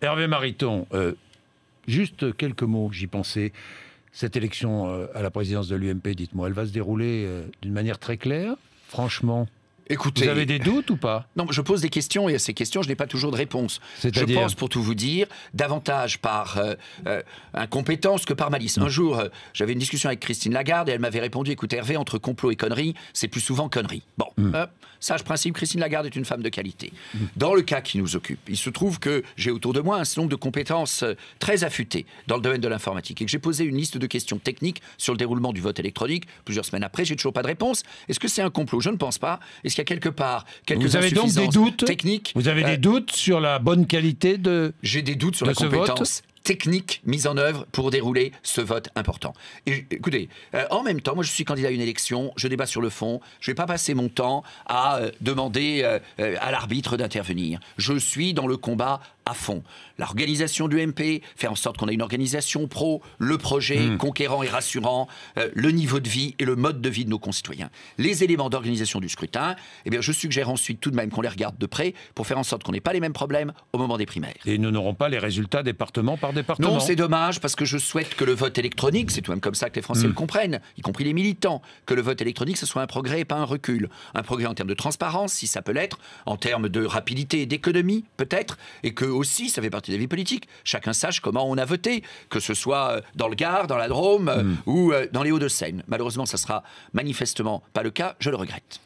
Hervé Mariton, juste quelques mots, j'y pensais. Cette élection à la présidence de l'UMP, dites-moi, elle va se dérouler d'une manière très claire, franchement? Écoutez, vous avez des doutes ou pas? Non, je pose des questions et à ces questions, je n'ai pas toujours de réponse. Je pense, pour tout vous dire, davantage par incompétence que par malice. Un jour, j'avais une discussion avec Christine Lagarde et elle m'avait répondu, écoute Hervé, entre complot et conneries, c'est plus souvent conneries. Bon, sage principe, Christine Lagarde est une femme de qualité. Dans le cas qui nous occupe, il se trouve que j'ai autour de moi un certain nombre de compétences très affûtées dans le domaine de l'informatique et que j'ai posé une liste de questions techniques sur le déroulement du vote électronique. Plusieurs semaines après, j'ai toujours pas de réponse. Est-ce que c'est un complot? Je ne pense pas. Est-ce qu'il y a quelque part quelques insuffisances techniques? Vous avez des doutes sur la bonne qualité de J'ai des doutes sur la compétence technique mise en œuvre pour dérouler ce vote important. Et écoutez, en même temps, moi je suis candidat à une élection, je débat sur le fond, je ne vais pas passer mon temps à demander à l'arbitre d'intervenir. Je suis dans le combat à fond. L'organisation du MP, faire en sorte qu'on ait une organisation pro, le projet conquérant et rassurant, le niveau de vie et le mode de vie de nos concitoyens. Les éléments d'organisation du scrutin, eh bien, je suggère ensuite tout de même qu'on les regarde de près pour faire en sorte qu'on n'ait pas les mêmes problèmes au moment des primaires. Et nous n'aurons pas les résultats département par département. Non, c'est dommage parce que je souhaite que le vote électronique, c'est tout de même comme ça que les Français le comprennent, y compris les militants, que le vote électronique, ce soit un progrès et pas un recul. Un progrès en termes de transparence, si ça peut l'être, en termes de rapidité et d'économie, peut-être, et que aussi, ça fait partie de la vie politique, chacun sache comment on a voté, que ce soit dans le Gard, dans la Drôme ou dans les Hauts-de-Seine. Malheureusement, ça sera manifestement pas le cas, je le regrette.